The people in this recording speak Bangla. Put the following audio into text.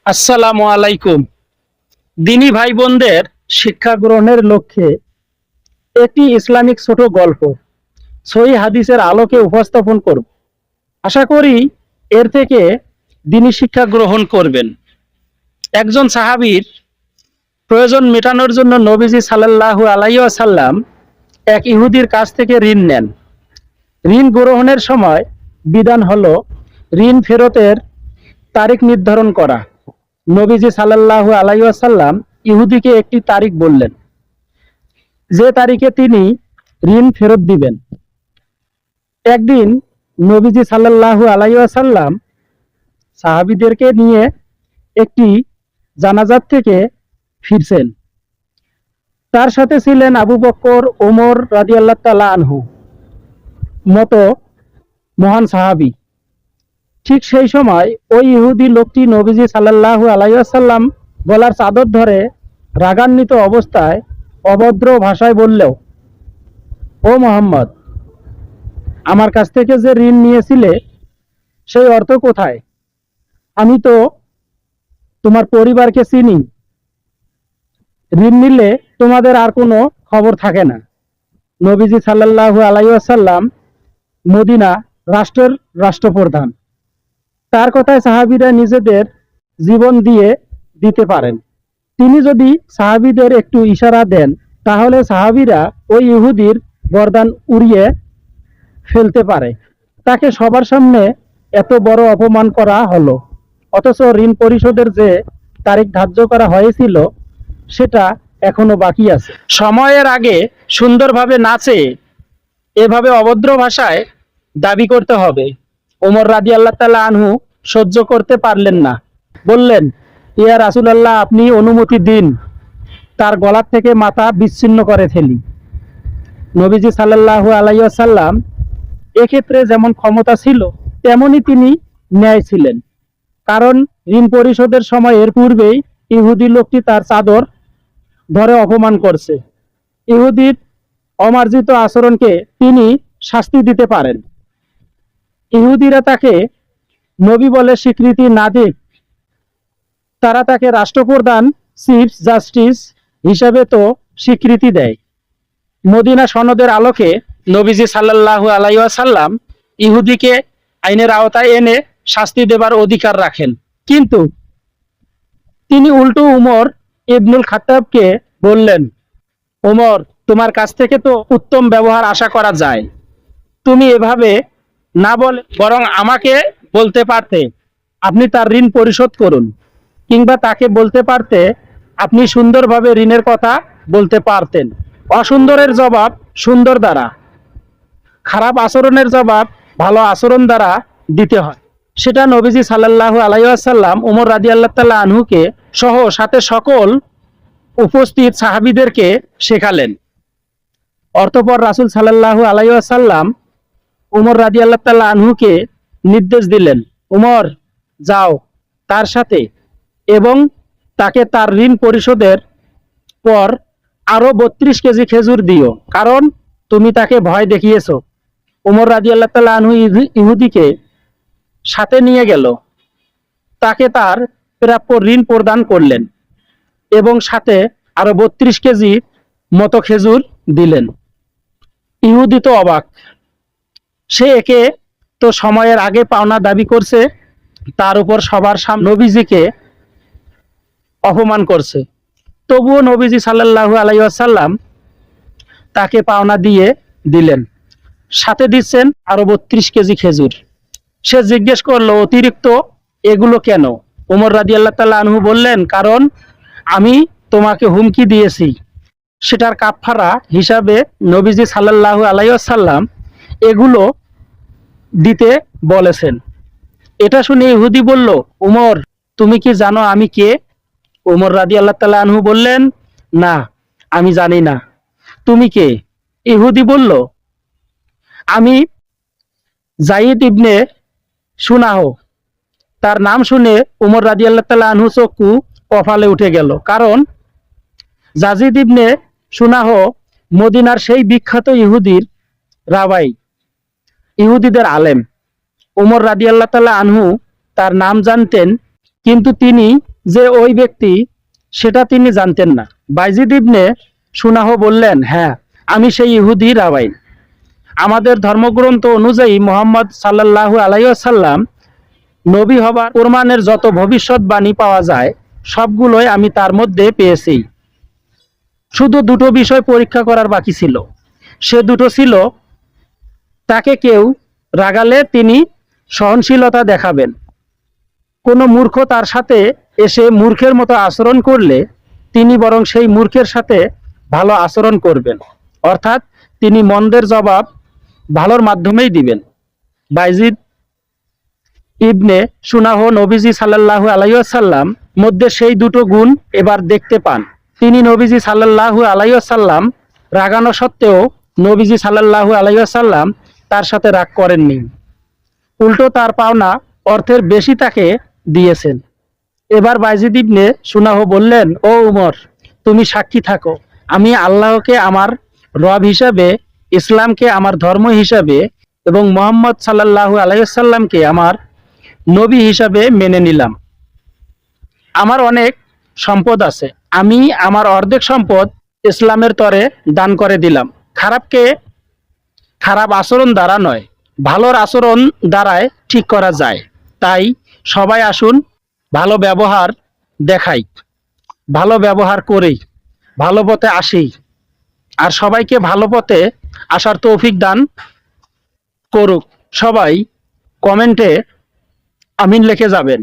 আসসালামু আলাইকুম। দিনী ভাই বোনদের শিক্ষা গ্রহণের লক্ষ্যে একটি ইসলামিক ছোট গল্প সহিহ হাদিসের আলোকে উপস্থাপন করব। আশা করি এর থেকে দিনী শিক্ষা গ্রহণ করবেন। একজন সাহাবীর প্রয়োজন মেটানোর জন্য নবীজি সাল্লাল্লাহু আলাইহি ওয়াসাল্লাম এক ইহুদির কাছ থেকে ঋণ নেন। ঋণ গ্রহণের সময় বিধান হলো ঋণ ফেরতের তারিখ নির্ধারণ করা। নবীজি সাল্লাল্লাহু আলাইহি ওয়াসাল্লাম ইহুদিকে একটি তারিখ বললেন, যে তারিখে তিনি ঋণ ফেরত দিবেন। একদিন নবীজি সাল্লাল্লাহু আলাইহি ওয়াসাল্লাম সাহাবীদেরকে নিয়ে একটি জানাজাত থেকে ফিরছেন। তার সাথে ছিলেন আবু বকর, ওমর রাদিয়াল্লাহু তাআলা আনহু মতো মহান সাহাবী। ঠিক সেই সময় ওই ইহুদি লোকটি নবীজি সাল্লাল্লাহু আলাইহি ওয়াসাল্লাম গলার চাদর ধরে রাগান্বিত অবস্থায় অভদ্র ভাষায় বললেও, ও মোহাম্মদ, আমার কাছ থেকে যে ঋণ নিয়েছিলে সেই অর্থ কোথায়? আমি তো তোমার পরিবারকে চিনি। ঋণ নিলে তোমাদের আর কোনো খবর থাকে না। নবীজি সাল্লাল্লাহু আলাইহি ওয়াসাল্লাম মদিনা রাষ্ট্রের রাষ্ট্রপ্রধান। তার কথায় সাহাবীরা নিজেদের জীবন দিয়ে দিতে পারেন। তিনি যদি সাহাবীদের একটু ইশারা দেন, তাহলে সাহাবীরা ওই ইহুদির গর্দান উড়িয়ে ফেলতে পারে। তাকে সবার সামনে এত বড় অপমান করা হলো, অথচ ঋণ পরিশোধের যে তারিখ ধার্য করা হয়েছিল সেটা এখনো বাকি আছে। সময়ের আগে সুন্দরভাবে নাচে এভাবে অভদ্র ভাষায় দাবি করতে হবে। ওমর রাদিয়াল্লাহু তাআলা আনহু সহ্য করতে পারলেন না, বললেন, ইয়া রাসূলুল্লাহ, আপনি অনুমতি দিন, তার গলার থেকে মাথা বিচ্ছিন্ন করে ফেলি। নবীজি সাল্লাল্লাহু আলাইহি ওয়াসাল্লাম এক্ষেত্রে যেমন ক্ষমতা ছিল তেমনি তিনি ন্যায় ছিলেন। কারণ ঋণ পরিশোধের সময় এর পূর্বেই ইহুদি লোকটি তার চাদর ধরে অপমান করছে। ইহুদির অমার্জিত আচরণকে তিনি শাস্তি দিতে পারেন। ইহুদিরা তাকে নবী বলে স্বীকৃতি না দিক, তারা তাকে রাষ্ট্রপ্রধান, চিফ জাস্টিস হিসাবে তো স্বীকৃতি দেয়। মদিনা সনদের আলোকে নবীজি সাল্লাল্লাহু আলাইহি ওয়াসাল্লাম ইহুদিকে আইনের আওতায় এনে শাস্তি দেবার অধিকার রাখেন। কিন্তু তিনি উল্টো উমর ইবনুল খাত্তাবকে বললেন, ওমর, তোমার কাছ থেকে তো উত্তম ব্যবহার আশা করা যায়। তুমি এভাবে না বলে বরং আমাকে বলতে পারতে আপনি তার ঋণ পরিশোধ করুন, কিংবা তাকে বলতে পারতে আপনি সুন্দরভাবে ঋণের কথা বলতে পারতেন। অসুন্দরের জবাব সুন্দর দ্বারা, খারাপ আচরণের জবাব ভালো আচরণ দ্বারা দিতে হয়। সেটা নবীজি সাল্লাল্লাহু আলাইহি ওয়াসাল্লাম ওমর রাদিয়াল্লাহু তাআলা আনহুকে সহ সাথে সকল উপস্থিত সাহাবীদেরকে শেখালেন। অতঃপর রাসূল সাল্লাল্লাহু আলাইহি ওয়াসাল্লাম ওমর রাদিয়াল্লাহু তাআলা আনহুকে নির্দেশ দিলেন, ওমর, যাও তার সাথে এবং তাকে তার ঋণ পরিশোধের পর আরো 32 কেজি খেজুর দিও, কারণ তুমি তাকে ভয় দেখিয়েছো। ওমর রাদিয়াল্লাহু তাআলা আনহু ইহুদিকে সাথে নিয়ে গেল, তাকে তার প্রাপ্য ঋণ প্রদান করলেন এবং সাথে আরো 32 কেজি মতো খেজুর দিলেন। ইহুদি তো অবাক, সে একে তো সময়ের আগে পাওনা দাবি করছে, তার উপর সবার সামনে নবীজিকে অপমান করছে। তবুও নবীজি সাল্লাল্লাহু আলাইহি ওয়াসাল্লাম তাকে পাওনা দিয়ে দিলেন, সাথে দিচ্ছেন আরো 32 কেজি খেজুর। সে জিজ্ঞেস করলো, অতিরিক্ত এগুলো কেন? ওমর রাদিয়াল্লাহু তাআলা আনহু বললেন, কারণ আমি তোমাকে হুমকি দিয়েছি, সেটার কাফফারা হিসাবে নবীজি সাল্লাল্লাহু আলাইহি ওয়াসাল্লাম এগুলো দিতে বলেছেন। এটা শুনে ইহুদি বলল, উমর, তুমি কি জানো আমি কে? ওমর রাদিয়াল্লাহু তাআলা আনহু বললেন, না, আমি জানি না। তুমি কে? ইহুদি বলল, আমি যায়েদ ইবনে সুনাহ। তার নাম শুনে ওমর রাদিয়াল্লাহু তাআলা আনহু চক্ষু কপালে উঠে গেল, কারণ যায়েদ ইবনে সুনাহ মদিনার সেই বিখ্যাত ইহুদির রাবাই, ইহুদিদের আলেম। ওমর রাদিয়াল্লাহু তাআলা আনহু তার নাম জানতেন, কিন্তু তিনি যে ওই ব্যক্তি, সেটা তিনি জানতেন না। বাইজিদ ইবনে সুনাহ বললেন, হ্যাঁ, আমি সেই ইহুদি রাবাইন। আমাদের ধর্মগ্রন্থ অনুযায়ী মুহাম্মদ সাল্লাল্লাহু আলাইহি ওয়াসাল্লাম নবী হবার প্রমাণের যত ভবিষ্যৎবাণী পাওয়া যায় সবগুলোই আমি তার মধ্যে পেয়েছি। শুধু দুটো বিষয় পরীক্ষা করার বাকি ছিল। সে দুটো ছিল, তাকে কেউ রাগালে তিনি সহনশীলতা দেখাবেন, কোনো মূর্খ তার সাথে এসে মূর্খের মতো আচরণ করলে তিনি বরং সেই মূর্খের সাথে ভালো আচরণ করবেন, অর্থাৎ তিনি মন্দের জবাব ভালোর মাধ্যমেই দিবেন। বাইজিদ ইবনে সুনাহ নবীজি সাল্লাল্লাহু আলাইহি ওয়াসাল্লাম মধ্যে সেই দুটো গুণ এবার দেখতে পান। তিনি নবীজি সাল্লাল্লাহু আলাইহি ওয়াসাল্লাম রাগানো সত্ত্বেও নবীজি সাল্লাল্লাহু আলাইহি ওয়াসাল্লাম তার সাথে রাগ করেননি, উল্টো তার পাওনা অর্থের বেশি তাকে দিয়েছেন। এবার বাইজিদ ইবনে সুনাহ বললেন, ও উমর, তুমি সাক্ষী থাকো, আমি আল্লাহকে আমার রব হিসাবে, ইসলামকে আমার ধর্ম হিসাবে এবং মুহাম্মদ সাল্লাল্লাহু আলাইহি ওয়াসাল্লামকে আমার নবী হিসাবে মেনে নিলাম। আমার অনেক সম্পদ আছে, আমি আমার অর্ধেক সম্পদ ইসলামের তরে দান করে দিলাম। খারাপকে খারাপ আচরণ দ্বারা নয়, ভালোর আচরণ দ্বারায় ঠিক করা যায়। তাই সবাই আসুন ভালো ব্যবহার দেখাই, ভালো ব্যবহার করেই ভালো পথে আসি, আর সবাইকে ভালো পথে আসার তৌফিক দান করুক। সবাই কমেন্টে আমিন লিখে যাবেন।